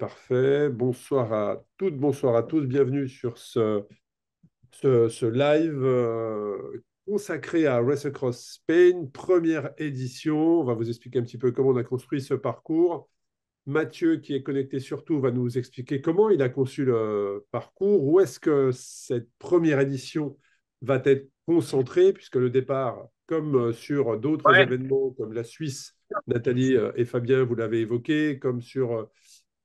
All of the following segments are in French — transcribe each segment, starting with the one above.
parfait. Bonsoir à toutes, bonsoir à tous. Bienvenue sur ce live consacré à Race Across Spain, première édition. On va vous expliquer un petit peu comment on a construit ce parcours. Mathieu, qui est connecté surtout, va nous expliquer comment il a conçu le parcours, où est-ce que cette première édition va être concentrée, puisque le départ, comme sur d'autres Ouais, événements comme la Suisse, Nathalie et Fabien, vous l'avez évoqué, comme sur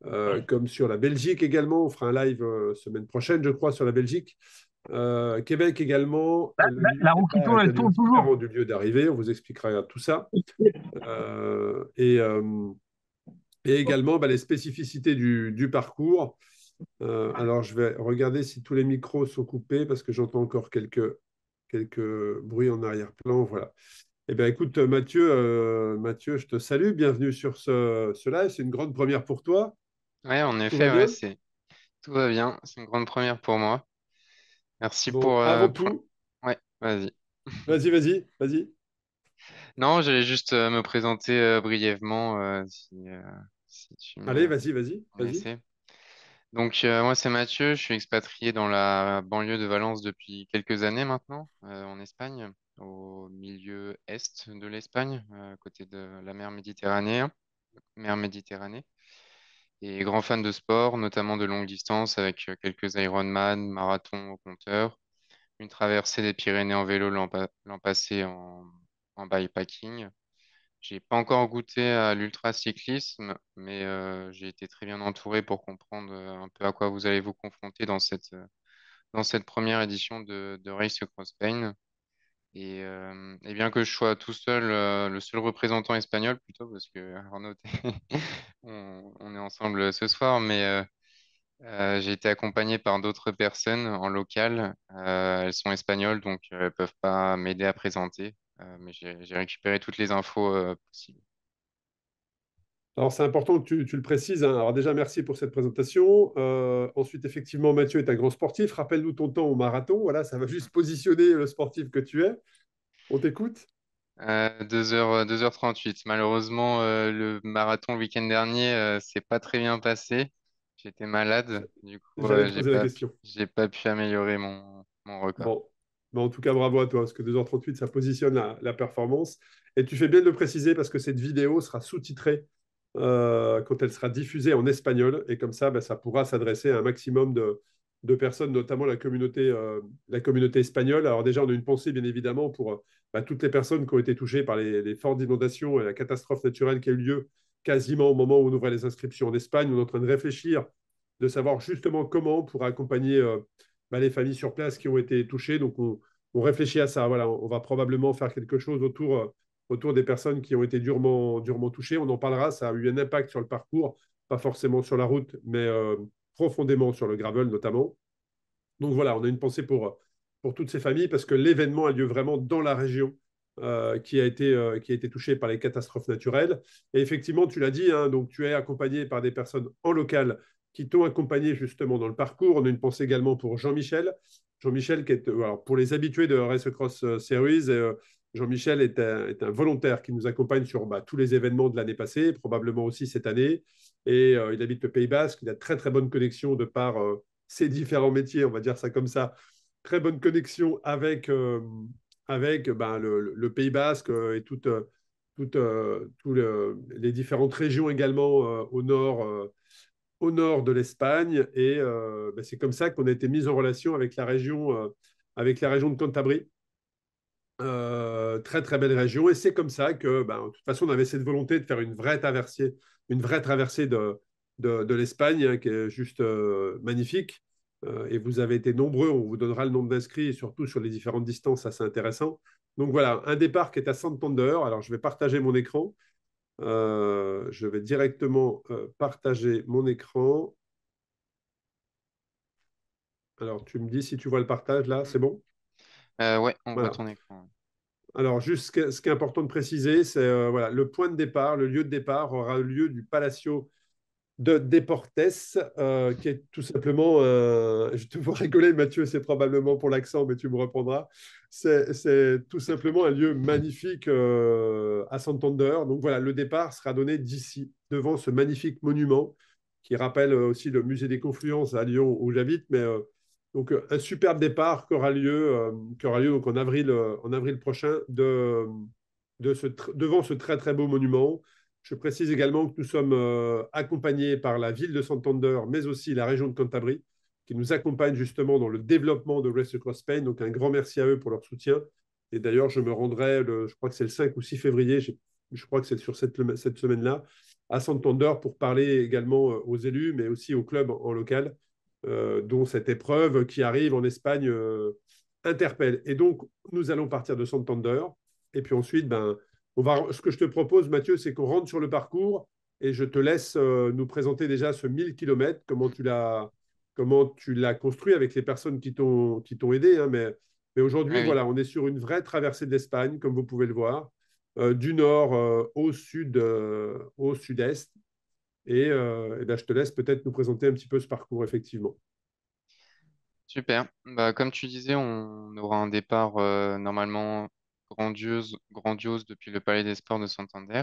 la Belgique également. On fera un live semaine prochaine, je crois, sur la Belgique. Québec également, la, le la- lieu de la roue qui départ tourne, est elle un lieu tourne toujours. différent du lieu d'arrivée. On vous expliquera tout ça. Euh, et, euh, et également les spécificités du parcours. Alors, je vais regarder si tous les micros sont coupés parce que j'entends encore quelques bruits en arrière-plan. Voilà. Eh bien, écoute, Mathieu, je te salue. Bienvenue sur ce live. C'est une grande première pour toi. Ouais, en Tout va effet, bien? tout va bien. C'est une grande première pour moi. Merci Bon, avant tout, Ouais, vas-y. vas-y. Non, j'allais juste me présenter brièvement si tu Allez, me vas-y. laissais. Donc, moi, c'est Mathieu. Je suis expatrié dans la banlieue de Valence depuis quelques années maintenant, en Espagne, au milieu est de l'Espagne, à côté de la mer Méditerranée. Et grand fan de sport, notamment de longue distance avec quelques Ironman, marathons au compteur, une traversée des Pyrénées en vélo l'an passé en bikepacking. J'ai pas encore goûté à l'ultracyclisme, mais j'ai été très bien entouré pour comprendre un peu à quoi vous allez vous confronter dans cette première édition de Race Across Spain. Et bien que je sois tout seul, le seul représentant espagnol plutôt, parce que Arnaud, on est ensemble ce soir, mais j'ai été accompagné par d'autres personnes en local. Elles sont espagnoles, donc elles peuvent pas m'aider à présenter. Mais j'ai récupéré toutes les infos possibles. Alors, c'est important que tu le précises, hein. Alors, déjà, merci pour cette présentation. Ensuite, effectivement, Mathieu est un grand sportif. Rappelle-nous ton temps au marathon. Voilà, ça va juste positionner le sportif que tu es. On t'écoute. 2h38. Malheureusement, le marathon le week-end dernier, c'est pas très bien passé. J'étais malade, du coup, J'allais te poser la question. j'ai pas pu améliorer mon record. Bon, mais en tout cas, bravo à toi, parce que 2h38, ça positionne la performance. Et tu fais bien de le préciser, parce que cette vidéo sera sous-titrée quand elle sera diffusée en espagnol. Et comme ça, ça pourra s'adresser à un maximum de personnes, notamment la communauté espagnole. Alors déjà, on a une pensée, bien évidemment, pour toutes les personnes qui ont été touchées par les fortes inondations et la catastrophe naturelle qui a eu lieu quasiment au moment où on ouvrait les inscriptions en Espagne. On est en train de réfléchir, de savoir justement comment on pourra accompagner les familles sur place qui ont été touchées. Donc, on réfléchit à ça. Voilà, on va probablement faire quelque chose autour des personnes qui ont été durement touchées. On en parlera. Ça a eu un impact sur le parcours, pas forcément sur la route, mais profondément sur le gravel notamment. Donc voilà, on a une pensée pour toutes ces familles parce que l'événement a lieu vraiment dans la région qui a été touchée par les catastrophes naturelles. Et effectivement, tu l'as dit, hein, donc tu es accompagné par des personnes en local qui t'ont accompagné justement dans le parcours. On a une pensée également pour Jean-Michel. Jean-Michel, qui est, alors, pour les habitués de Race Across Series, Jean-Michel est un volontaire qui nous accompagne sur tous les événements de l'année passée, probablement aussi cette année. Et il habite le Pays Basque. Il a très, très bonne connexion de par ses différents métiers, on va dire ça comme ça. Très bonne connexion avec le Pays Basque et les différentes régions également au nord de l'Espagne. Et c'est comme ça qu'on a été mis en relation avec la région de Cantabrie. Très très belle région. Et c'est comme ça que, de toute façon, on avait cette volonté de faire une vraie traversée de l'Espagne, hein, qui est juste magnifique. Et vous avez été nombreux, on vous donnera le nombre d'inscrits, et surtout sur les différentes distances, ça c'est intéressant. Donc voilà, un départ qui est à Santander. Alors je vais partager mon écran. Je vais directement partager mon écran. Alors tu me dis si tu vois le partage là, c'est bon? Ouais, on voit Voilà. ton écran. Alors, juste ce qui est important de préciser, c'est voilà, le point de départ, le lieu de départ aura lieu du Palacio de Deportes, qui est tout simplement, je te vois rigoler, Mathieu, c'est probablement pour l'accent, mais tu me reprendras. C'est tout simplement un lieu magnifique à Santander. Donc voilà, le départ sera donné d'ici, devant ce magnifique monument qui rappelle aussi le musée des Confluences à Lyon où j'habite. Mais donc un superbe départ qui aura lieu donc en avril prochain devant ce très très beau monument. Je précise également que nous sommes accompagnés par la ville de Santander, mais aussi la région de Cantabrie, qui nous accompagne justement dans le développement de Race Across Spain. Donc un grand merci à eux pour leur soutien. Et d'ailleurs, je me rendrai, je crois que c'est le 5 ou 6 février, je crois que c'est sur cette semaine-là, à Santander pour parler également aux élus, mais aussi au club en local, dont cette épreuve qui arrive en Espagne interpelle. Et donc, nous allons partir de Santander. Et puis ensuite, ce que je te propose, Mathieu, c'est qu'on rentre sur le parcours et je te laisse nous présenter déjà ce 1000 km, comment tu l'as construit avec les personnes qui t'ont aidé. Hein, mais aujourd'hui, Oui, oui. voilà, on est sur une vraie traversée de l'Espagne, comme vous pouvez le voir, du nord au sud, au sud-est. Et ben, je te laisse peut-être nous présenter un petit peu ce parcours, effectivement. Super. Bah, comme tu disais, on aura un départ normalement grandiose depuis le Palais des Sports de Santander.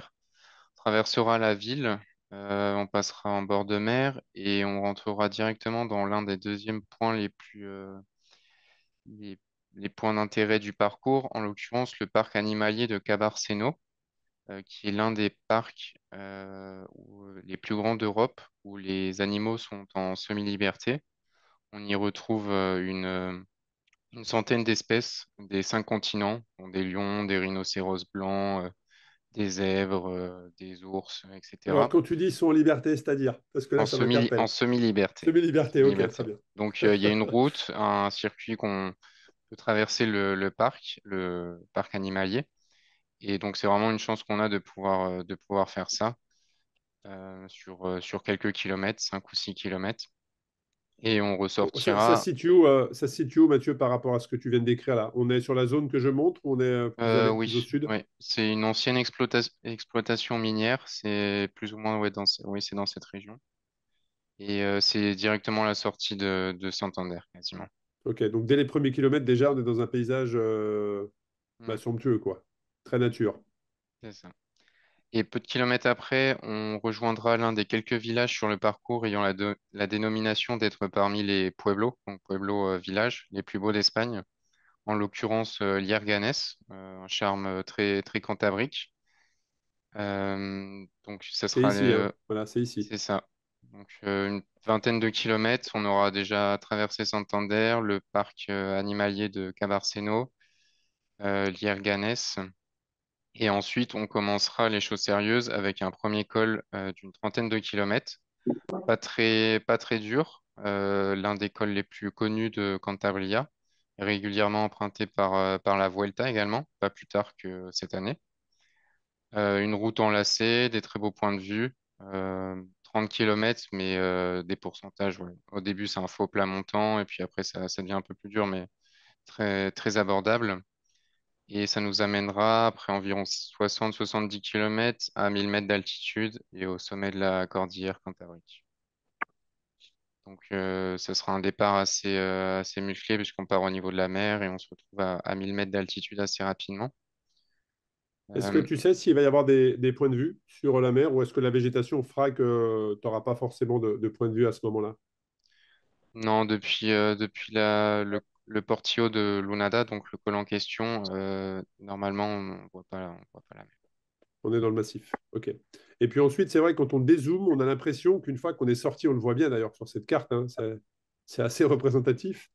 On traversera la ville, on passera en bord de mer et on rentrera directement dans l'un des deuxièmes points les, les points d'intérêt du parcours, en l'occurrence le parc animalier de Cabarceno, qui est l'un des parcs les plus grands d'Europe où les animaux sont en semi-liberté. On y retrouve une centaine d'espèces des 5 continents, dont des lions, des rhinocéros blancs, des zèbres, des ours, Alors, etc. quand tu dis ils sont en liberté, c'est-à-dire, parce que là, ça En m'interpelle. semi-liberté. Semi-liberté, ok, très Semi-liberté. bien. Donc, il y a une route, un circuit qu'on peut traverser le parc animalier. Et donc, c'est vraiment une chance qu'on a de pouvoir faire ça sur quelques kilomètres, 5 ou 6 kilomètres. Et on ressortira. Ça se situe où, Mathieu, par rapport à ce que tu viens de décrire là? On est sur la zone que je montre ou on est plus au Oui, sud? oui. C'est une ancienne exploitation minière. C'est plus ou moins, ouais, oui, c'est dans cette région. Et c'est directement la sortie de Santander, quasiment. Ok, donc dès les premiers kilomètres, déjà, on est dans un paysage Mm, somptueux, quoi. Très nature. c'est ça. Et peu de kilomètres après, on rejoindra l'un des quelques villages sur le parcours ayant la dénomination d'être parmi les pueblos, donc pueblos villages, les plus beaux d'Espagne. En l'occurrence, Lierganes, un charme très, très cantabrique. Donc, ça C'est sera, ici, hein. Voilà, c'est ici. c'est ça. Donc, une vingtaine de kilomètres, on aura déjà traversé Santander, le parc animalier de Cabarceno, Lierganes. Et ensuite, on commencera les choses sérieuses avec un premier col d'une trentaine de kilomètres. Pas très dur, l'un des cols les plus connus de Cantabria, régulièrement emprunté par la Vuelta également, pas plus tard que cette année. Une route enlacée, des très beaux points de vue, 30 km, mais des pourcentages. Ouais. Au début, c'est un faux plat montant, et puis après, ça devient un peu plus dur, mais très, très abordable. Et ça nous amènera, après environ 60-70 km, à 1000 mètres d'altitude et au sommet de la cordillère cantabrique. Donc, ce sera un départ assez musclé puisqu'on part au niveau de la mer et on se retrouve à 1000 mètres d'altitude assez rapidement. Est-ce que Euh, tu sais s'il va y avoir des points de vue sur la mer ou est-ce que la végétation fera que tu n'auras pas forcément de point de vue à ce moment-là? non, depuis le Portillo de Lunada, donc le col en question, normalement, on voit pas la mer. On est dans le massif. OK. Et puis ensuite, c'est vrai, quand on dézoome, on a l'impression qu'une fois qu'on est sorti, on le voit bien d'ailleurs sur cette carte, hein, c'est assez représentatif.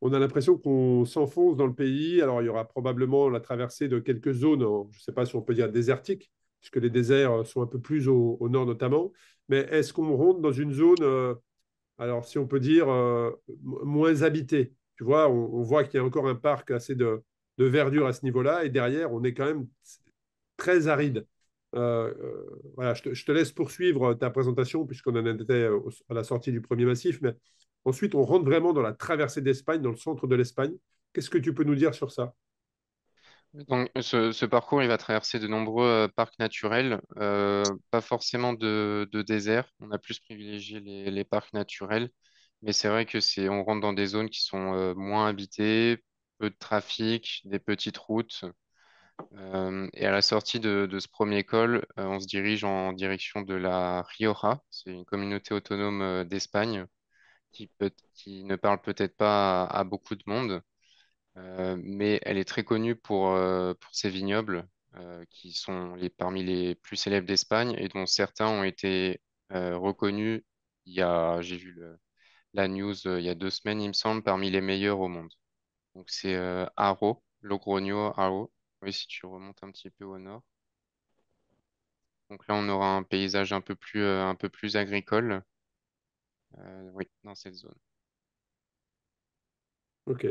On a l'impression qu'on s'enfonce dans le pays. Alors, il y aura probablement la traversée de quelques zones, je ne sais pas si on peut dire désertiques, puisque les déserts sont un peu plus au nord notamment. Mais est-ce qu'on rentre dans une zone, alors si on peut dire, moins habitée? Tu vois, on voit qu'il y a encore un parc assez de verdure à ce niveau-là. Et derrière, on est quand même très aride. Voilà, je te laisse poursuivre ta présentation puisqu'on en était à la sortie du premier massif, mais ensuite on rentre vraiment dans la traversée d'Espagne, dans le centre de l'Espagne. Qu'est-ce que tu peux nous dire sur ça? Donc, ce parcours, il va traverser de nombreux parcs naturels, pas forcément de désert. On a plus privilégié les parcs naturels, mais c'est vrai que on rentre dans des zones qui sont moins habitées, peu de trafic, des petites routes. Et à la sortie de ce premier col, on se dirige en direction de la Rioja. C'est une communauté autonome d'Espagne qui ne parle peut-être pas à beaucoup de monde, mais elle est très connue pour ses vignobles, qui sont parmi les plus célèbres d'Espagne et dont certains ont été reconnus. J'ai vu la news il y a 2 semaines, il me semble, parmi les meilleurs au monde. Donc c'est Haro, Logroño, Haro. Oui, si tu remontes un petit peu au nord. Donc là, on aura un paysage un peu plus agricole, oui, dans cette zone. Ok.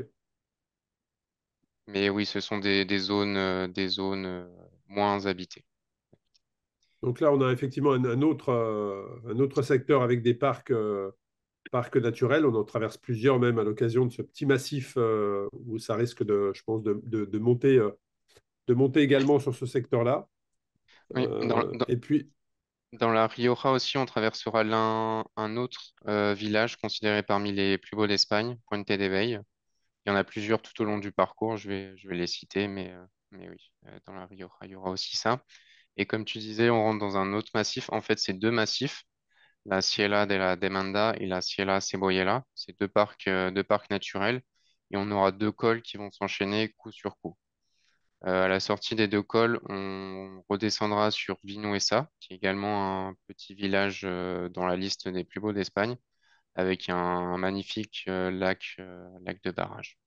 Mais oui, ce sont des zones moins habitées. Donc là, on a effectivement un autre secteur avec des parcs naturels. On en traverse plusieurs même à l'occasion de ce petit massif où ça risque je pense, de monter également sur ce secteur-là. Oui, Et puis, dans la Rioja aussi, on traversera un autre village considéré parmi les plus beaux d'Espagne, Puente de Bell. Il y en a plusieurs tout au long du parcours, je vais les citer, mais oui, dans la Rioja, il y aura aussi ça. Et comme tu disais, on rentre dans un autre massif. En fait, c'est deux massifs, la Sierra de la Demanda et la Sierra Cebollera. C'est deux parcs naturels. Et on aura deux cols qui vont s'enchaîner coup sur coup. À la sortie des deux cols, on redescendra sur Vinuesa, qui est également un petit village dans la liste des plus beaux d'Espagne, avec un magnifique lac de barrage.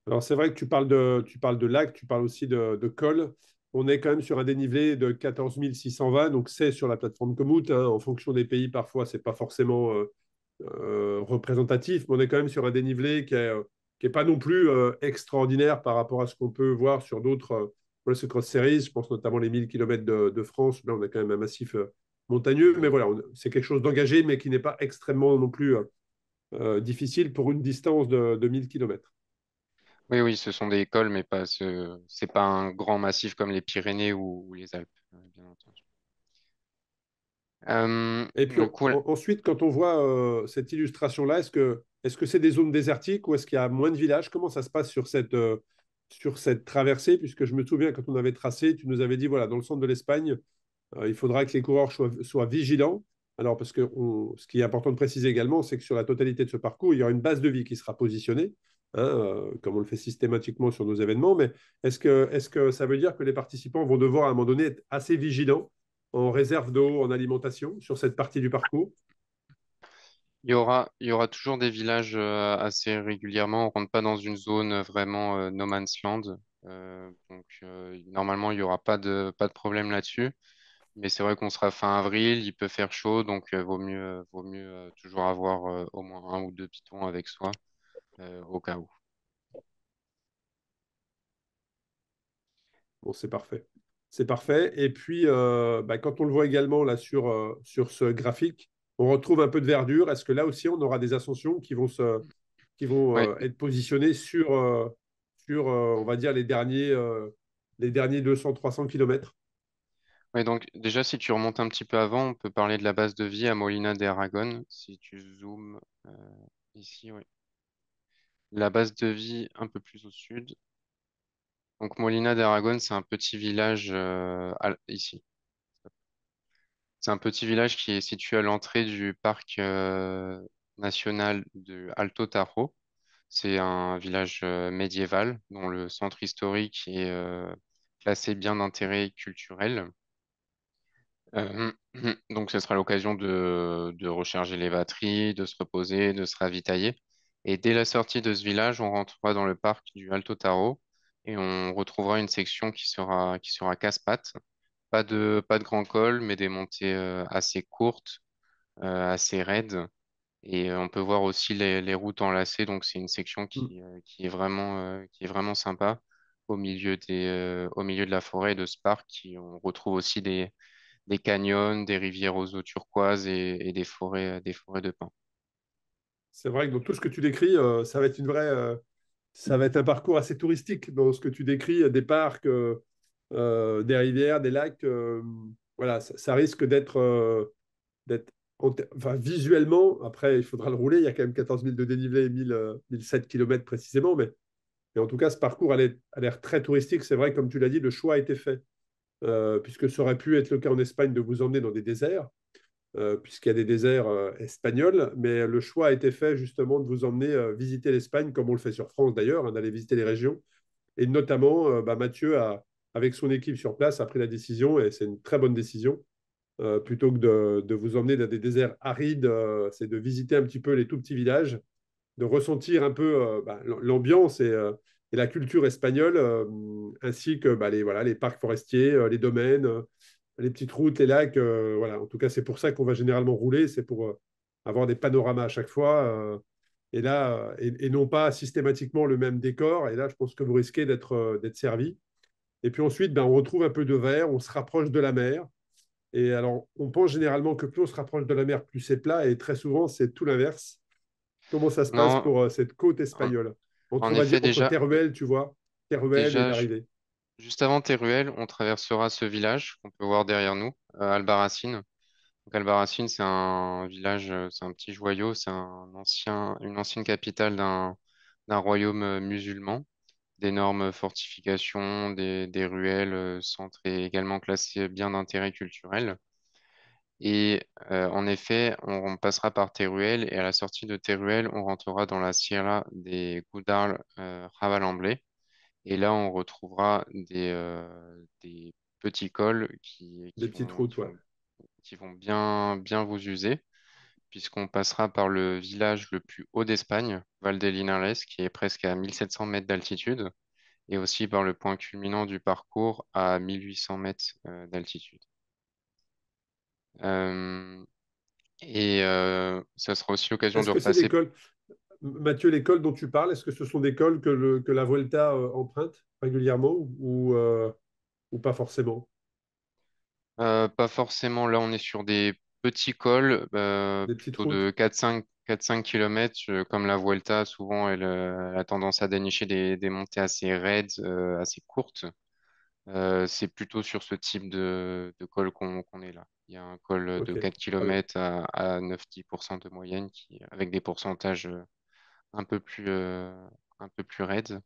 alors c'est vrai que tu parles de lac, tu parles aussi de col. On est quand même sur un dénivelé de 14 620, donc c'est sur la plateforme Komoot, hein. En fonction des pays, parfois, c'est pas forcément représentatif, mais on est quand même sur un dénivelé qui est pas non plus extraordinaire par rapport à ce qu'on peut voir sur d'autres Race Cross Series. Je pense notamment les 1000 km de France. Là, on a quand même un massif montagneux, mais voilà, c'est quelque chose d'engagé, mais qui n'est pas extrêmement non plus difficile pour une distance de 1000 km. Oui, oui, ce sont des cols, mais c'est pas un grand massif comme les Pyrénées ou les Alpes, bien entendu. Et puis Du coup, ensuite, quand on voit cette illustration-là, est-ce que c'est des zones désertiques ou est-ce qu'il y a moins de villages? Comment ça se passe sur cette traversée? Puisque je me souviens, quand on avait tracé, tu nous avais dit, voilà, dans le centre de l'Espagne, il faudra que les coureurs soient vigilants. Alors, parce que ce qui est important de préciser également, c'est que sur la totalité de ce parcours, il y aura une base de vie qui sera positionnée, hein, comme on le fait systématiquement sur nos événements. Mais est-ce que ça veut dire que les participants vont devoir à un moment donné être assez vigilants en réserve d'eau, en alimentation sur cette partie du parcours? il y aura toujours des villages assez régulièrement. On rentre pas dans une zone vraiment no man's land. Normalement, il y aura pas de problème là-dessus. Mais c'est vrai qu'on sera fin avril, il peut faire chaud, donc vaut mieux toujours avoir au moins un ou deux pitons avec soi au cas où. Bon, c'est parfait. C'est parfait. Et puis, bah, quand on le voit également là sur ce graphique, on retrouve un peu de verdure. Est-ce que là aussi, on aura des ascensions qui vont Ouais, être positionnées on va dire, les derniers 200-300 kilomètres? ouais, donc déjà, si tu remontes un petit peu avant, on peut parler de la base de vie à Molina de Aragon. Si tu zoomes ici, oui. La base de vie un peu plus au sud. Donc Molina d'Aragon, c'est un petit village ici. C'est un petit village qui est situé à l'entrée du parc national de Alto Tajo. C'est un village médiéval dont le centre historique est classé bien d'intérêt culturel. Euh, donc, ce sera l'occasion de recharger les batteries, de se reposer, de se ravitailler. Et dès la sortie de ce village, on rentrera dans le parc du Alto Taro et on retrouvera une section qui sera casse-pattes. Pas de grand col, mais des montées assez courtes, assez raides. Et on peut voir aussi les routes enlacées. Donc, c'est une section qui est vraiment sympa au milieu de la forêt et de ce parc. On retrouve aussi des canyons, des rivières aux eaux turquoises et des forêts de pins. C'est vrai que dans tout ce que tu décris, ça va être un parcours assez touristique dans ce que tu décris, des parcs, des rivières, des lacs. Voilà, ça risque d'être enfin, visuellement. Après, il faudra le rouler. Il y a quand même 14 000 de dénivelé et 1007 km précisément. Mais Et en tout cas, ce parcours a l'air très touristique. C'est vrai, comme tu l'as dit, le choix a été fait, puisque ça aurait pu être le cas en Espagne de vous emmener dans des déserts, puisqu'il y a des déserts espagnols, mais le choix a été fait justement de vous emmener visiter l'Espagne, comme on le fait sur France d'ailleurs, hein, d'aller visiter les régions. Et notamment, Mathieu, avec son équipe sur place, a pris la décision, et c'est une très bonne décision, plutôt que de vous emmener dans des déserts arides, c'est de visiter un petit peu les tout petits villages, de ressentir un peu l'ambiance et la culture espagnole, ainsi que voilà, les parcs forestiers, les domaines, les petites routes, les lacs. Voilà. En tout cas, c'est pour ça qu'on va généralement rouler, c'est pour avoir des panoramas à chaque fois. Et là, et non pas systématiquement le même décor. Et là, je pense que vous risquez d'être servi. Et puis ensuite, on retrouve un peu de vert, on se rapproche de la mer. Et alors, on pense généralement que plus on se rapproche de la mer, plus c'est plat. Et très souvent, c'est tout l'inverse. Comment ça se passe Non, pour cette côte en, espagnole? Entre, en on va dire, effet, entre Teruel, tu vois, Teruel et déjà, l'arrivée. juste avant Teruel, on traversera ce village qu'on peut voir derrière nous, Albarracín. Donc Albarracín, c'est un village, c'est un petit joyau, c'est une ancienne capitale d'un royaume musulman, d'énormes fortifications, des ruelles, centres et également classées bien d'intérêt culturel. Et en effet, on passera par Teruel et à la sortie de Teruel, on rentrera dans la Sierra des Gudar Jabalamblé. Et là, on retrouvera des petits cols Des petites routes, ouais. qui vont bien vous user, puisqu'on passera par le village le plus haut d'Espagne, Valdelinares, qui est presque à 1700 mètres d'altitude, et aussi par le point culminant du parcours à 1800 mètres d'altitude. Euh, Ça sera aussi l'occasion Est-ce de que c'est repasser. l'école, Mathieu, l'école dont tu parles, est-ce que ce sont des cols que la Vuelta emprunte régulièrement ou pas forcément? Pas forcément, là on est sur des petits cols, Des petites plutôt de routes? 4-5 km, comme la Vuelta, souvent elle a tendance à dénicher des montées assez raides, assez courtes. C'est plutôt sur ce type de col qu'on est là. Il y a un col Ok, de 4 très bien. km à 9-10% de moyenne, avec des pourcentages un peu un peu plus raides.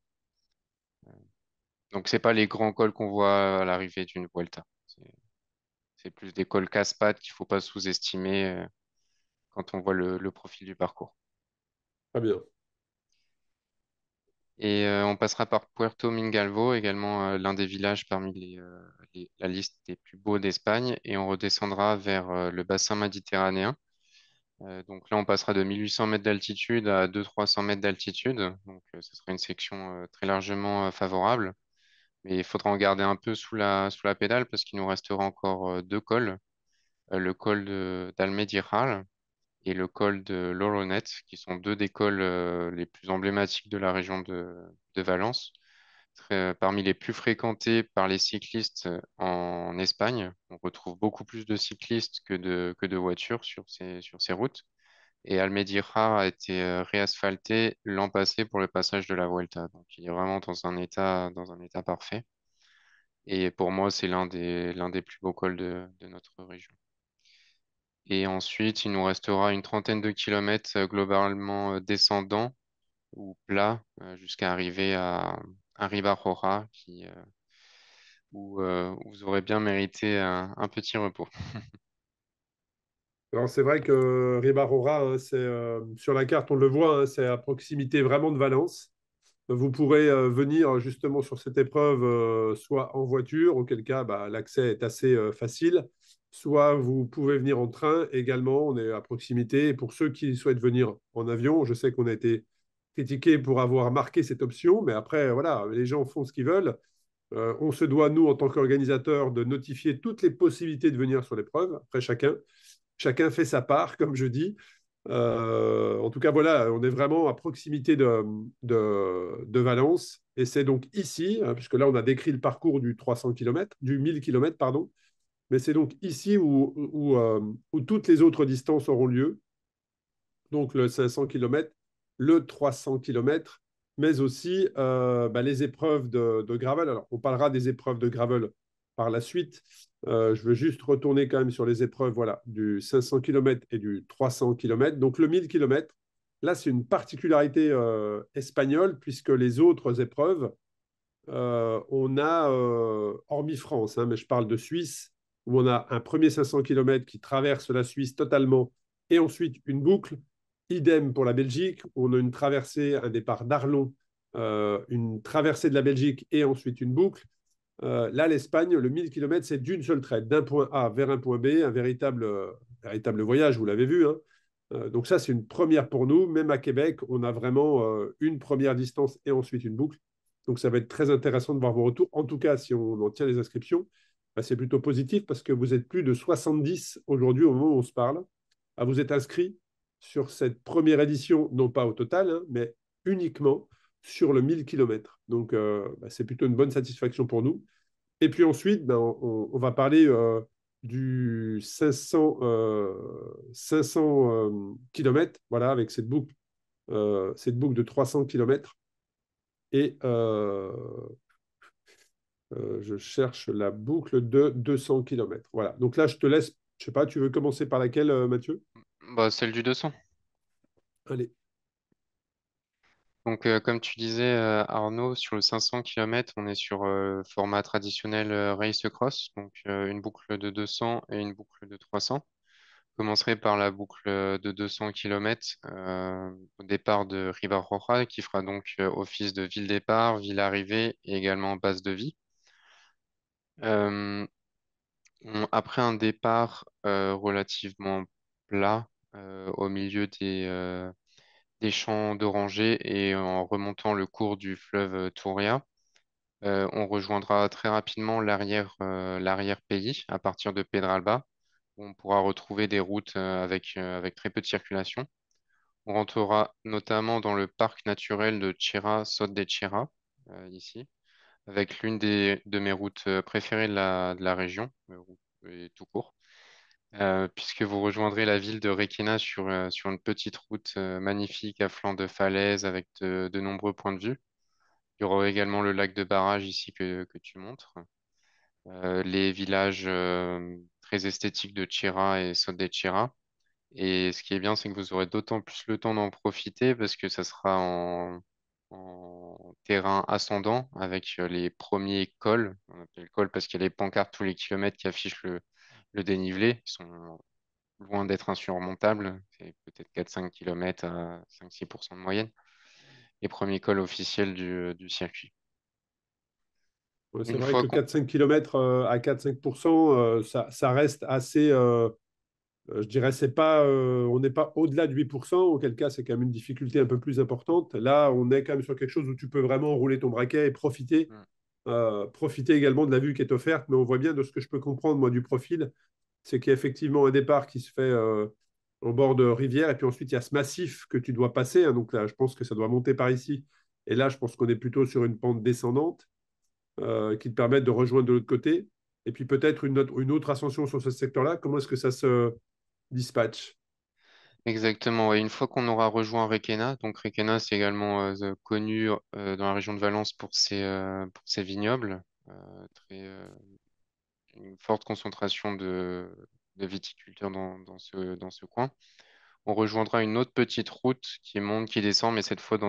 Donc c'est pas les grands cols qu'on voit à l'arrivée d'une Vuelta. C'est plus des cols casse-pattes qu'il faut pas sous-estimer quand on voit le profil du parcours. Très bien. Et on passera par Puerto Mingalvo, également l'un des villages parmi la liste des plus beaux d'Espagne, et on redescendra vers le bassin méditerranéen. Donc là, on passera de 1800 mètres d'altitude à 200-300 mètres d'altitude. Donc ce sera une section très largement favorable. Mais il faudra en garder un peu sous la pédale parce qu'il nous restera encore deux cols. Le col d'Almedíjar et le col de l'Oronet, qui sont deux des cols les plus emblématiques de la région de Valence, parmi les plus fréquentés par les cyclistes en Espagne. On retrouve beaucoup plus de cyclistes que de voitures sur ces routes. Et Almedíjar a été réasphalté l'an passé pour le passage de la Vuelta. Donc il est vraiment dans un état parfait. Et pour moi, c'est l'un des plus beaux cols de notre région. Et ensuite, il nous restera une trentaine de kilomètres globalement descendants ou plats jusqu'à arriver à Riba-Roja où vous aurez bien mérité un petit repos. Alors c'est vrai que Ribarora, hein, c'est sur la carte, on le voit, hein, c'est à proximité vraiment de Valence. Vous pourrez venir justement sur cette épreuve soit en voiture, auquel cas l'accès est assez facile, soit vous pouvez venir en train également, on est à proximité. Et pour ceux qui souhaitent venir en avion, je sais qu'on a été critiqué pour avoir marqué cette option, mais après, voilà, les gens font ce qu'ils veulent. On se doit, nous, en tant qu'organisateurs, de notifier toutes les possibilités de venir sur l'épreuve. Après, chacun fait sa part, comme je dis. En tout cas, voilà, on est vraiment à proximité de Valence. Et c'est donc ici, hein, puisque là, on a décrit le parcours du 300 km, du 1000 km, pardon. Mais c'est donc ici où toutes les autres distances auront lieu. Donc le 500 km, le 300 km, mais aussi les épreuves de gravel. Alors, on parlera des épreuves de gravel par la suite. Je veux juste retourner quand même sur les épreuves voilà, du 500 km et du 300 km. Donc le 1000 km, Là, c'est une particularité espagnole, puisque les autres épreuves, on a, hormis France, hein, mais je parle de Suisse, où on a un premier 500 km qui traverse la Suisse totalement, et ensuite une boucle. Idem pour la Belgique, où on a une traversée, un départ d'Arlon, une traversée de la Belgique et ensuite une boucle. Là, l'Espagne, le 1000 km, c'est d'une seule traite, d'un point A vers un point B, un véritable voyage, vous l'avez vu. Hein. Donc ça, c'est une première pour nous. Même à Québec, on a vraiment une première distance et ensuite une boucle. Donc ça va être très intéressant de voir vos retours. En tout cas, si on en tient les inscriptions, bah, c'est plutôt positif parce que vous êtes plus de 70 aujourd'hui au moment où on se parle. Ah, vous êtes inscrits sur cette première édition, non pas au total, hein, mais uniquement sur le 1000 km. Donc bah, c'est plutôt une bonne satisfaction pour nous. Et puis ensuite, ben, on va parler du 500 km, voilà, avec cette boucle de 300 km. Et je cherche la boucle de 200 km. Voilà. Donc là, je te laisse, je sais pas, tu veux commencer par laquelle, Mathieu? Bah, celle du 200. Allez. Donc, comme tu disais, Arnaud, sur le 500 km, on est sur format traditionnel race cross, donc une boucle de 200 et une boucle de 300. Je commencerai par la boucle de 200 km au départ de Ribarroja, qui fera donc office de ville départ, ville arrivée et également base de vie. Euh, Après un départ relativement plat au milieu des champs d'orangers et en remontant le cours du fleuve Touria, on rejoindra très rapidement l'arrière-pays à partir de Pedralba, où on pourra retrouver des routes avec très peu de circulation. On rentrera notamment dans le parc naturel de Chira Sot de Chira, ici, avec de mes routes préférées de la région, et tout court, puisque vous rejoindrez la ville de Requena sur une petite route magnifique à flanc de falaise avec de nombreux points de vue. Il y aura également le lac de barrage ici que tu montres. Les villages très esthétiques de Chira et Sot de Chira. Et ce qui est bien, c'est que vous aurez d'autant plus le temps d'en profiter parce que ça sera en terrain ascendant avec les premiers cols. On appelle cols parce qu'il y a les pancartes tous les kilomètres qui affichent le dénivelé. Ils sont loin d'être insurmontables. C'est peut-être 4-5 km à 5-6% de moyenne. Les premiers cols officiels du circuit. Ouais, c'est Une vrai fois que qu'on 4-5 km à 4-5%, ça reste assez. Je dirais, c'est pas, on n'est pas au-delà de 8%, auquel cas c'est quand même une difficulté un peu plus importante. Là, on est quand même sur quelque chose où tu peux vraiment rouler ton braquet et profiter également de la vue qui est offerte. Mais on voit bien de ce que je peux comprendre, moi, du profil, c'est qu'il y a effectivement un départ qui se fait au bord de rivière, et puis ensuite il y a ce massif que tu dois passer. Hein. Donc là, je pense que ça doit monter par ici. Et là, je pense qu'on est plutôt sur une pente descendante qui te permettent de rejoindre de l'autre côté. Et puis peut-être une autre ascension sur ce secteur-là. Comment est-ce que ça se dispatche? Exactement, ouais. Une fois qu'on aura rejoint Requena, donc Requena c'est également connu dans la région de Valence pour ses vignobles, une forte concentration de viticulteurs dans ce coin. On rejoindra une autre petite route qui monte, qui descend, mais cette fois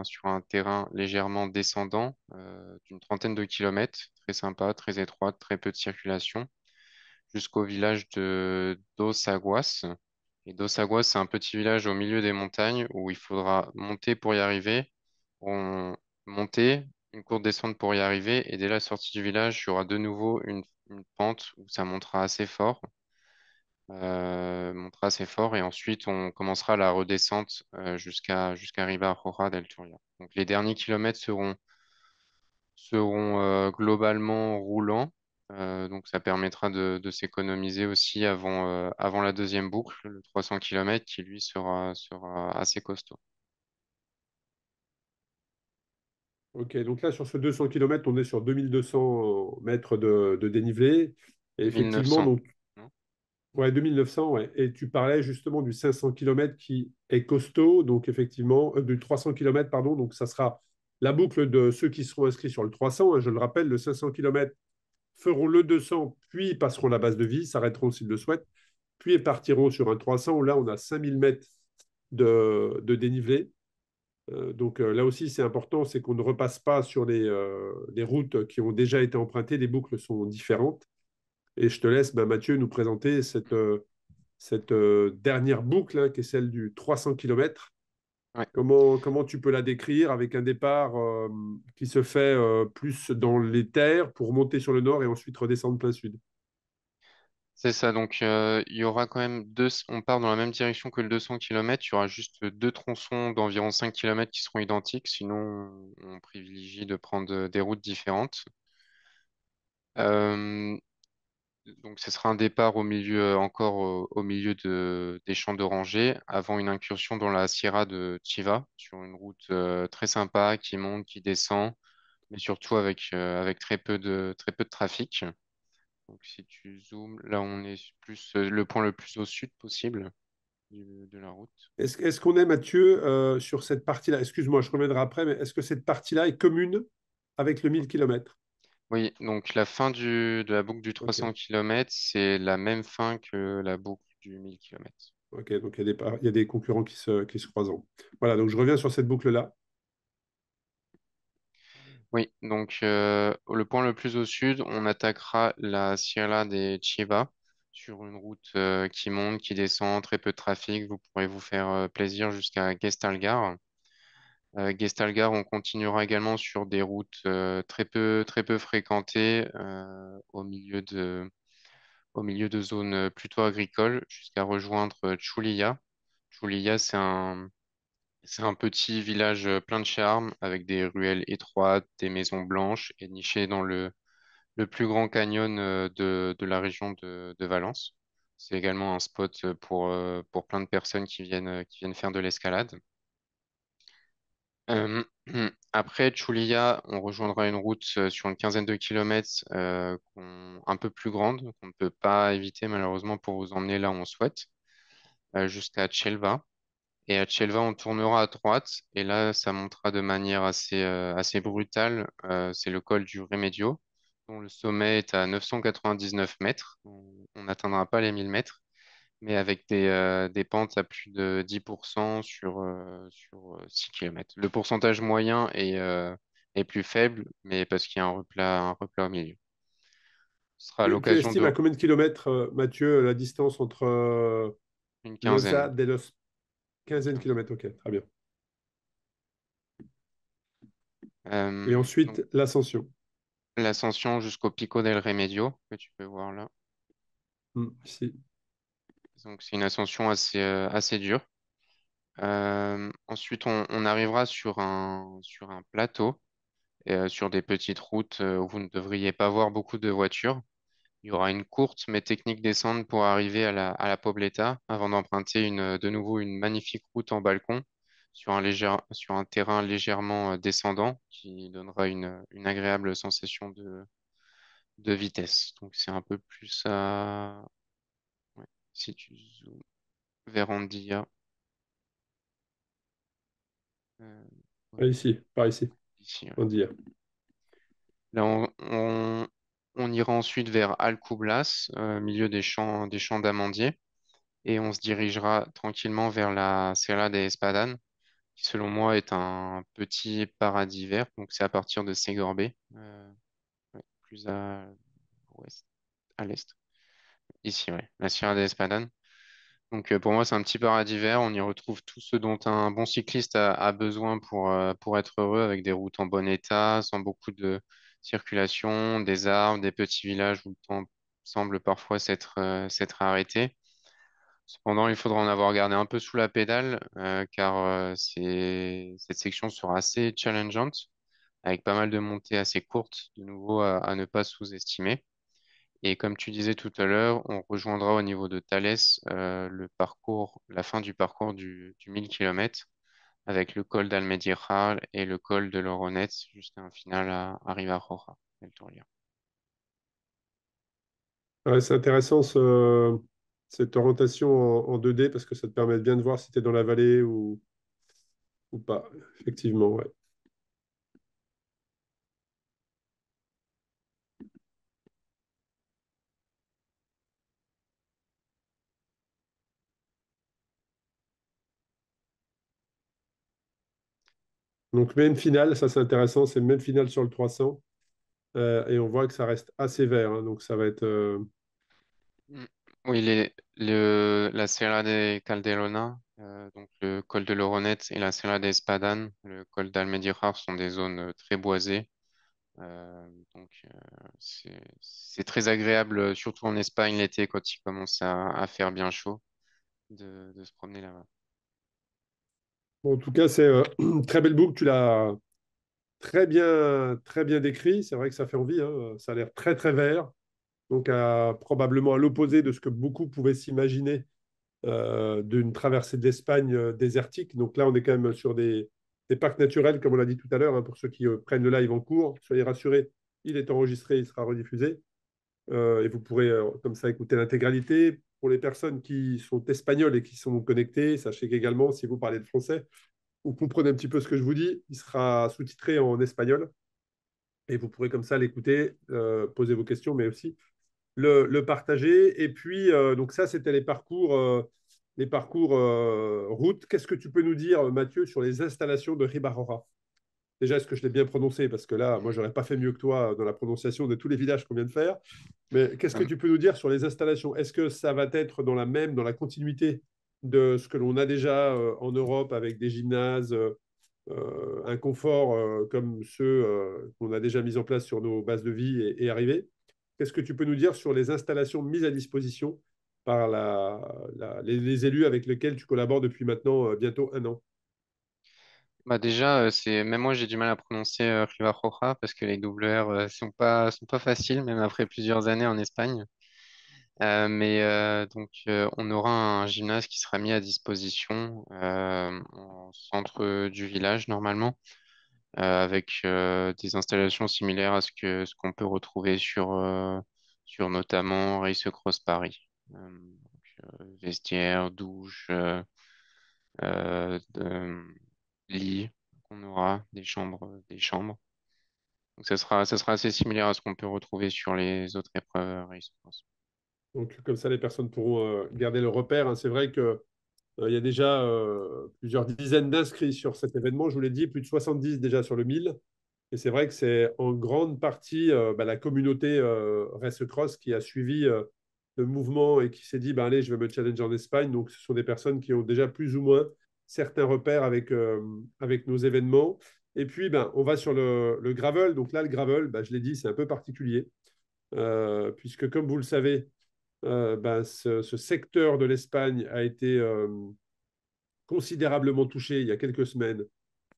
sur un terrain légèrement descendant d'une trentaine de kilomètres, très sympa, très étroite, très peu de circulation, jusqu'au village de Dos Aguas. Et Dos Aguas, c'est un petit village au milieu des montagnes où il faudra monter pour y arriver. On monter, une courte descente pour y arriver. Et dès la sortie du village, il y aura de nouveau une pente où ça montera assez fort. Et ensuite on commencera la redescente jusqu'à Riba del Turia. Donc les derniers kilomètres seront globalement roulants. Donc ça permettra de s'économiser aussi avant la deuxième boucle, le 300 km, qui lui sera assez costaud. Ok, donc là, sur ce 200 km, on est sur 2200 mètres de dénivelé. Et effectivement, 2900. donc, Non. ouais, 2900, ouais. Et tu parlais justement du 500 km qui est costaud, donc effectivement, du 300 km, pardon, donc ça sera la boucle de ceux qui seront inscrits sur le 300. Hein, je le rappelle, le 500 km feront le 200, puis passeront la base de vie, s'arrêteront s'ils le souhaitent, puis partiront sur un 300 où là, on a 5000 mètres de dénivelé. Donc là aussi, c'est important, c'est qu'on ne repasse pas sur les routes qui ont déjà été empruntées. Les boucles sont différentes. Et je te laisse, ben, Mathieu, nous présenter cette dernière boucle, hein, qui est celle du 300 km. Ouais. Comment tu peux la décrire avec un départ qui se fait plus dans les terres pour monter sur le nord et ensuite redescendre plein sud? C'est ça, donc il y aura quand même on part dans la même direction que le 200 km, il y aura juste deux tronçons d'environ 5 km qui seront identiques, sinon on privilégie de prendre des routes différentes. Euh, donc ce sera un départ au milieu, encore au milieu des champs d'orangers, avant une incursion dans la Sierra de Chiva, sur une route très sympa qui monte, qui descend, mais surtout avec très peu de trafic. Donc si tu zoomes, là on est plus le point le plus au sud possible de la route. Est-ce qu'on est, Mathieu, sur cette partie-là? Excuse-moi, je reviendrai après, mais est-ce que cette partie-là est commune avec le 1000 km? Oui, donc la fin de la boucle du Ok, 300 km, c'est la même fin que la boucle du 1000 km. ok, donc il y a des concurrents qui se croisent. Voilà, donc je reviens sur cette boucle-là. Oui, donc le point le plus au sud, on attaquera la Sierra de Chiva sur une route qui monte, qui descend, très peu de trafic. Vous pourrez vous faire plaisir jusqu'à Gestalgar. Gestalgar, on continuera également sur des routes très peu fréquentées au milieu de zones plutôt agricoles jusqu'à rejoindre Chulia. Chulia, c'est un petit village plein de charme avec des ruelles étroites, des maisons blanches et niché dans le plus grand canyon de la région de Valence. C'est également un spot pour plein de personnes qui viennent faire de l'escalade. Euh, Après Chulia, on rejoindra une route sur une quinzaine de kilomètres un peu plus grande, qu'on ne peut pas éviter malheureusement pour vous emmener là où on souhaite, jusqu'à Chelva. Et à Chelva, on tournera à droite et là, ça montera de manière assez brutale. C'est le col du Remedio, dont le sommet est à 999 mètres. On n'atteindra pas les 1000 mètres, mais avec des pentes à plus de 10% sur 6 km. Le pourcentage moyen est plus faible, mais parce qu'il y a un replat au milieu. Ce sera Tu l'occasion estimes de à combien de kilomètres, Mathieu, la distance entre une quinzaine. Losa de los quinzaine kilomètres? Ok, très bien. Et Donc, ensuite, l'ascension. l'ascension jusqu'au Pico del Remedio, que tu peux voir là. Ici. Donc, c'est une ascension assez dure. Ensuite, on arrivera sur un plateau, sur des petites routes où vous ne devriez pas voir beaucoup de voitures. Il y aura une courte mais technique descente pour arriver à la Pobleta avant d'emprunter de nouveau une magnifique route en balcon sur un terrain légèrement descendant qui donnera une agréable sensation de vitesse. Donc, c'est un peu plus ouais, si tu zoomes vers Andilla. euh, Ah, ici, par ici, ici, ouais. on dit. Là, on ira ensuite vers Alcublas, milieu des champs d'amandiers, et on se dirigera tranquillement vers la Serra de Espadan, qui selon moi est un petit paradis vert. Donc c'est à partir de Segorbe, ouais, plus à l'ouest, à l'est. Ici, ouais, la Sierra de Espadan. Donc pour moi, c'est un petit paradis vert. On y retrouve tout ce dont un bon cycliste a besoin pour être heureux, avec des routes en bon état, sans beaucoup de circulation, des arbres, des petits villages où le temps semble parfois s'être arrêté. Cependant, il faudra en avoir gardé un peu sous la pédale, car cette section sera assez challengeante, avec pas mal de montées assez courtes, de nouveau à ne pas sous-estimer. Et comme tu disais tout à l'heure, on rejoindra au niveau de Thalès la fin du parcours du 1000 km avec le col d'Almedíjar et le col de l'Oronet jusqu'à un final à Ribaroja, El Toria. Ouais, c'est intéressant cette orientation en 2D parce que ça te permet bien de voir si tu es dans la vallée ou pas. Effectivement, ouais. Donc, même finale, ça c'est intéressant, c'est même finale sur le 300. Et on voit que ça reste assez vert, hein, donc ça va être. Mm. Oui, la Sierra de Calderona, donc le col de l'Oronet et la Sierra de Espadan, le col d'Almedíjar sont des zones très boisées. Donc, c'est très agréable, surtout en Espagne l'été, quand il commence à faire bien chaud, de se promener là-bas. Bon, en tout cas, c'est une très belle boucle. Tu l'as très bien décrit. C'est vrai que ça fait envie, hein. Ça a l'air très, très vert. Donc, probablement à l'opposé de ce que beaucoup pouvaient s'imaginer d'une traversée de l'Espagne désertique. Donc là, on est quand même sur des parcs naturels, comme on l'a dit tout à l'heure, hein, pour ceux qui prennent le live en cours. Soyez rassurés, il est enregistré, il sera rediffusé. Et vous pourrez comme ça écouter l'intégralité. Pour les personnes qui sont espagnoles et qui sont connectées, sachez qu'également, si vous parlez de français, vous comprenez un petit peu ce que je vous dis, il sera sous-titré en espagnol et vous pourrez comme ça l'écouter, poser vos questions, mais aussi le partager. Et puis, donc ça, c'était les parcours route. Qu'est-ce que tu peux nous dire, Mathieu, sur les installations de Ribarora? Déjà, est-ce que je l'ai bien prononcé? Parce que là, moi, j'aurais pas fait mieux que toi dans la prononciation de tous les villages qu'on vient de faire. Mais qu'est-ce que Euh, tu peux nous dire sur les installations? Est-ce que ça va être dans la continuité de ce que l'on a déjà en Europe avec des gymnases, un confort comme ceux qu'on a déjà mis en place sur nos bases de vie et arrivés? Qu'est-ce que tu peux nous dire sur les installations mises à disposition par les élus avec lesquels tu collabores depuis maintenant bientôt un an? Bah déjà, même moi j'ai du mal à prononcer Rivaroja parce que les double R sont pas faciles, même après plusieurs années en Espagne. On aura un gymnase qui sera mis à disposition au centre du village normalement, avec des installations similaires à ce qu'on peut retrouver sur notamment Race Cross Paris. Vestiaire, douche, lit qu'on aura, des chambres. Donc ça sera assez similaire à ce qu'on peut retrouver sur les autres épreuves Race Cross. Donc, comme ça, les personnes pourront garder le repère, hein. C'est vrai que il y a déjà plusieurs dizaines d'inscrits sur cet événement. Je vous l'ai dit, plus de 70 déjà sur le 1000. Et c'est vrai que c'est en grande partie la communauté Race Cross qui a suivi le mouvement et qui s'est dit, ben, allez, je vais me challenger en Espagne. Donc, ce sont des personnes qui ont déjà plus ou moins certains repères avec nos événements. Et puis, ben, on va sur le gravel. Donc là, le gravel, ben, je l'ai dit, c'est un peu particulier, puisque comme vous le savez, ben, ce secteur de l'Espagne a été considérablement touché il y a quelques semaines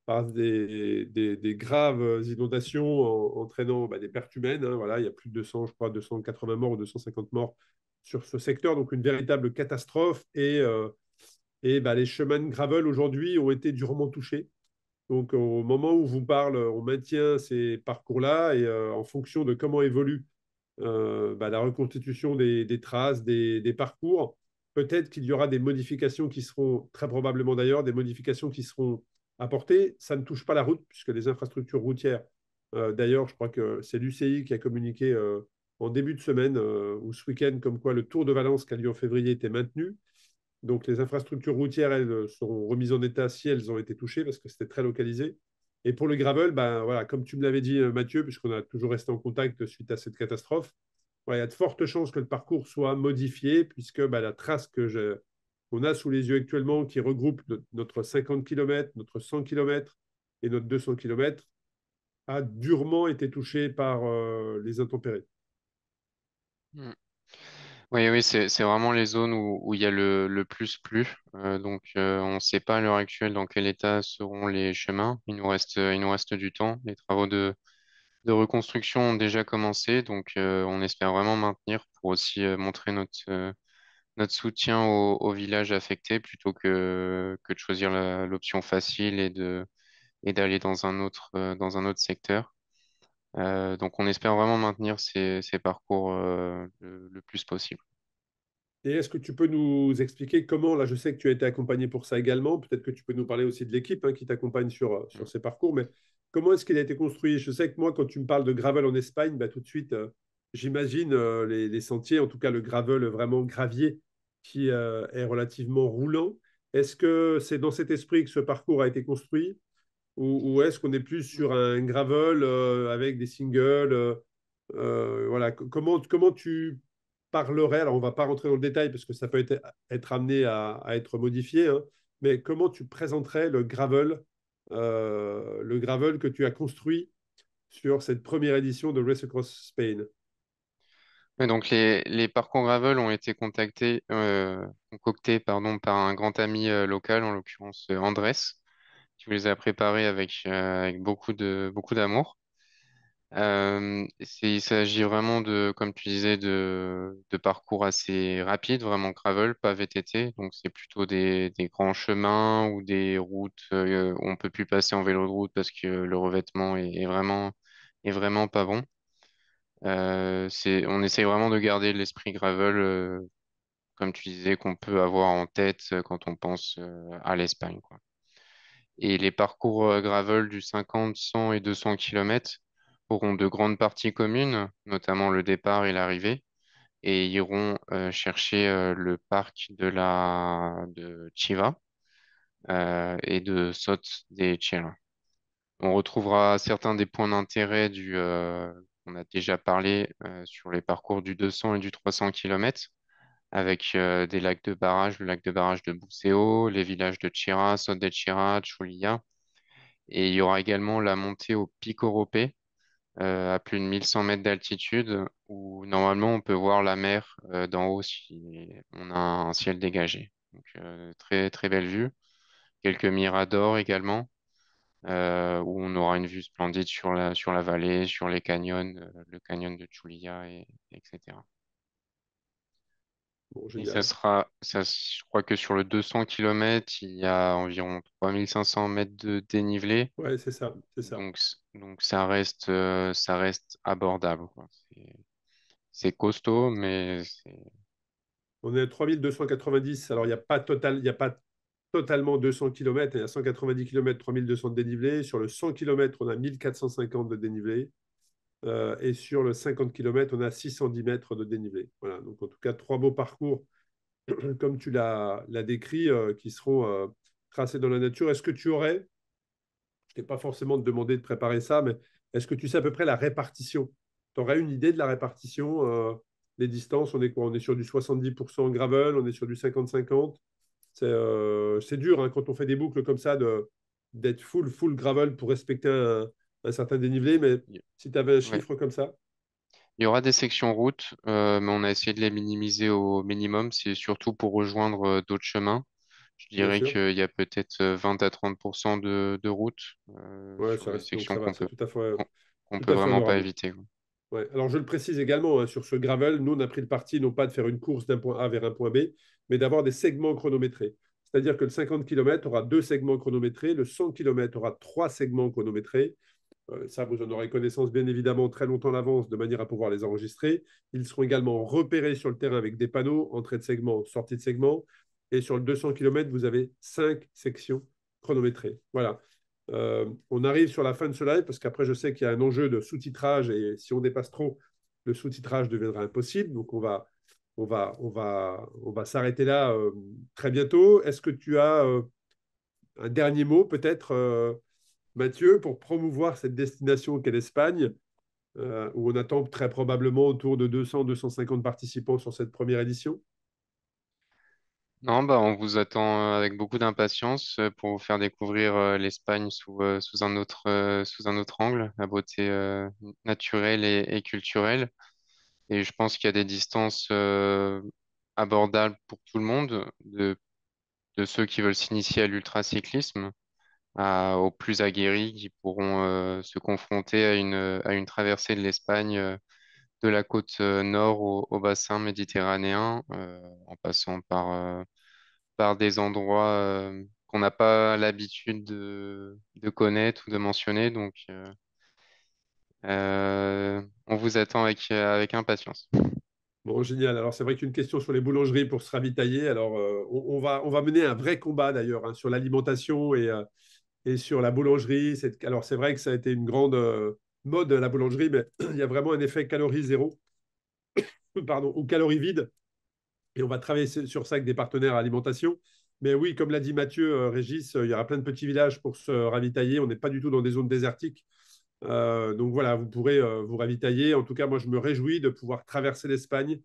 par des graves inondations entraînant des pertes humaines, hein. Voilà, il y a plus de 200, je crois, 280 morts ou 250 morts sur ce secteur, donc une véritable catastrophe. Et les chemins de gravel aujourd'hui ont été durement touchés. Donc au moment où vous parle, on maintient ces parcours-là et en fonction de comment évolue la reconstitution des traces, des parcours. Peut-être qu'il y aura des modifications qui seront, très probablement d'ailleurs, des modifications qui seront apportées. Ça ne touche pas la route, puisque les infrastructures routières, d'ailleurs, je crois que c'est l'UCI qui a communiqué en début de semaine ou ce week-end, comme quoi le Tour de Valence qui a lieu en février était maintenu. Donc les infrastructures routières, elles, seront remises en état si elles ont été touchées, parce que c'était très localisé. Et pour le gravel, ben, voilà, comme tu me l'avais dit, Mathieu, puisqu'on a toujours resté en contact suite à cette catastrophe, ouais, il y a de fortes chances que le parcours soit modifié, puisque la trace qu'on a sous les yeux actuellement, qui regroupe notre 50 km, notre 100 km et notre 200 km, a durement été touchée par les intempéries. Mm. Oui, oui, c'est vraiment les zones où il y a le plus plu. On ne sait pas à l'heure actuelle dans quel état seront les chemins. Il nous reste du temps. Les travaux de reconstruction ont déjà commencé, on espère vraiment maintenir pour aussi montrer notre soutien aux villages affectés plutôt que de choisir l'option facile et d'aller dans un autre secteur. Donc on espère vraiment maintenir ces parcours le plus possible. Et est-ce que tu peux nous expliquer comment, là je sais que tu as été accompagné pour ça également, peut-être que tu peux nous parler aussi de l'équipe qui t'accompagne sur ces parcours, mais comment est-ce qu'il a été construit? Je sais que moi, quand tu me parles de gravel en Espagne, tout de suite, j'imagine les sentiers, en tout cas le gravel vraiment gravier, qui est relativement roulant. Est-ce que c'est dans cet esprit que ce parcours a été construit? ou est-ce qu'on est plus sur un gravel avec des singles voilà. Comment tu parlerais, alors on ne va pas rentrer dans le détail parce que ça peut être amené à être modifié, hein, mais comment tu présenterais le gravel que tu as construit sur cette première édition de Race Across Spain? Ouais, donc les parcours gravel ont été concoctés pardon, par un grand ami local, en l'occurrence Andrés, qui les a préparés avec beaucoup d'amour. Il s'agit vraiment comme tu disais, de parcours assez rapides, vraiment gravel, pas VTT. Donc c'est plutôt des grands chemins ou des routes où on peut plus passer en vélo de route parce que le revêtement est vraiment pas bon. On essaye vraiment de garder l'esprit gravel, comme tu disais, qu'on peut avoir en tête quand on pense à l'Espagne, quoi. Et les parcours gravel du 50, 100 et 200 km auront de grandes parties communes, notamment le départ et l'arrivée, et iront chercher le parc de Chiva et de Sot de Chera. On retrouvera certains des points d'intérêt on a déjà parlé sur les parcours du 200 et du 300 km, avec des lacs de barrage, le lac de barrage de Buceo, les villages de Chira, Sot de Chira, Chulia. Et il y aura également la montée au Pic Europé, à plus de 1100 mètres d'altitude, où normalement on peut voir la mer d'en haut si on a un ciel dégagé. Donc très très belle vue. Quelques miradors également, où on aura une vue splendide sur la vallée, sur les canyons, le canyon de Chulia, etc. Bon, Et génial. je crois que sur le 200 km, il y a environ 3500 mètres de dénivelé. Ouais, c'est ça, c'est ça. Donc ça reste abordable, quoi. C'est costaud, mais On est à 3290. Alors, il y a pas totalement 200 km. Il y a 190 km, 3200 de dénivelé. Sur le 100 km, on a 1450 de dénivelé. Et sur le 50 km, on a 610 mètres de dénivelé. Voilà. Donc, en tout cas, trois beaux parcours, comme tu l'as décrit, qui seront tracés dans la nature. Est-ce que tu aurais, je t'ai pas forcément demandé de préparer ça, mais est-ce que tu sais à peu près la répartition? Tu aurais une idée de la répartition les distances, on est quoi? On est sur du 70% gravel, on est sur du 50-50. C'est dur hein, quand on fait des boucles comme ça d'être full gravel pour respecter un certain dénivelé, mais si tu avais un ouais. chiffre comme ça, Il y aura des sections routes, mais on a essayé de les minimiser au minimum. C'est surtout pour rejoindre d'autres chemins. Je bien dirais sûr. qu'il y a peut-être 20 à 30% de routes Ouais, sur ça des reste, donc sections ça va, c'est qu'on tout peut à fait vraiment pas honorable. éviter, quoi. Ouais. Alors, je le précise également, hein, sur ce gravel, nous, on a pris le parti non pas de faire une course d'un point A vers un point B, mais d'avoir des segments chronométrés. C'est-à-dire que le 50 km aura deux segments chronométrés, le 100 km aura trois segments chronométrés. Ça, vous en aurez connaissance bien évidemment très longtemps à l'avance de manière à pouvoir les enregistrer. Ils seront également repérés sur le terrain avec des panneaux, entrée de segment, sortie de segment. Et sur le 200 km, vous avez cinq sections chronométrées. Voilà. On arrive sur la fin de ce live parce qu'après, je sais qu'il y a un enjeu de sous-titrage et si on dépasse trop, le sous-titrage deviendra impossible. Donc, on va s'arrêter là très bientôt. Est-ce que tu as un dernier mot peut-être, Mathieu, pour promouvoir cette destination qu'est l'Espagne, où on attend très probablement autour de 200-250 participants sur cette première édition? Non, bah, on vous attend avec beaucoup d'impatience pour vous faire découvrir l'Espagne sous un autre angle, la beauté naturelle et culturelle. Et je pense qu'il y a des distances abordables pour tout le monde, de ceux qui veulent s'initier à l'ultracyclisme, aux plus aguerris qui pourront se confronter à une traversée de l'Espagne, de la côte nord au bassin méditerranéen, en passant par des endroits qu'on n'a pas l'habitude de connaître ou de mentionner. Donc, on vous attend avec impatience. Bon, génial. Alors, c'est vrai qu'une question sur les boulangeries pour se ravitailler. Alors, on va mener un vrai combat d'ailleurs hein, sur l'alimentation et sur la boulangerie. Alors, c'est vrai que ça a été une grande mode, la boulangerie, mais il y a vraiment un effet calorie zéro, pardon, ou calories vides. Et on va travailler sur ça avec des partenaires à alimentation. Mais oui, comme l'a dit Mathieu, Régis, il y aura plein de petits villages pour se ravitailler. On n'est pas du tout dans des zones désertiques. Donc voilà, vous pourrez vous ravitailler. En tout cas, moi, je me réjouis de pouvoir traverser l'Espagne,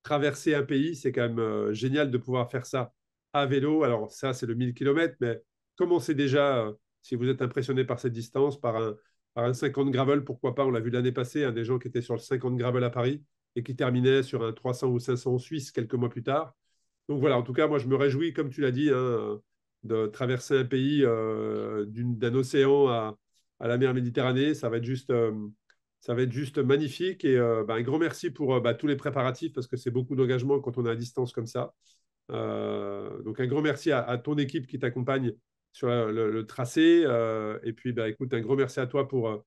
traverser un pays. C'est quand même génial de pouvoir faire ça à vélo. Alors ça, c'est le 1000 km, mais commencez déjà, si vous êtes impressionné par cette distance, par un 50 gravel, pourquoi pas. On l'a vu l'année passée, des gens qui étaient sur le 50 gravel à Paris et qui terminaient sur un 300 ou 500 en Suisse quelques mois plus tard. Donc voilà, en tout cas, moi, je me réjouis, comme tu l'as dit, hein, de traverser un pays d'un océan à la mer Méditerranée. Ça va être juste magnifique. Et un grand merci pour tous les préparatifs, parce que c'est beaucoup d'engagement quand on est à distance comme ça. Donc un grand merci à ton équipe qui t'accompagne sur le tracé. Et puis, écoute, un grand merci à toi pour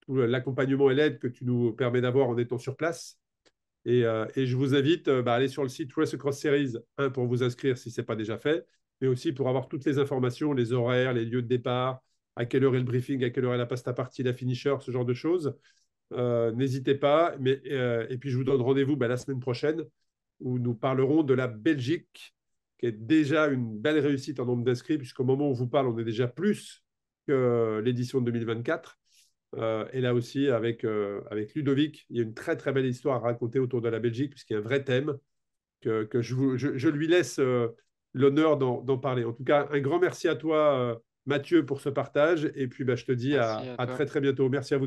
tout l'accompagnement et l'aide que tu nous permets d'avoir en étant sur place. Et je vous invite à aller sur le site Race Across Series, pour vous inscrire si ce n'est pas déjà fait, mais aussi pour avoir toutes les informations, les horaires, les lieux de départ, à quelle heure est le briefing, à quelle heure est la pasta partie, la finisher, ce genre de choses. N'hésitez pas. Et puis, je vous donne rendez-vous la semaine prochaine où nous parlerons de la Belgique, qui est déjà une belle réussite en nombre d'inscrits, puisqu'au moment où on vous parle, on est déjà plus que l'édition de 2024. Et là aussi, avec Ludovic, il y a une très très belle histoire à raconter autour de la Belgique, puisqu'il y a un vrai thème que je lui laisse l'honneur d'en parler. En tout cas, un grand merci à toi, Mathieu, pour ce partage. Et puis, je te dis Merci à à toi. très très bientôt. Merci à vous.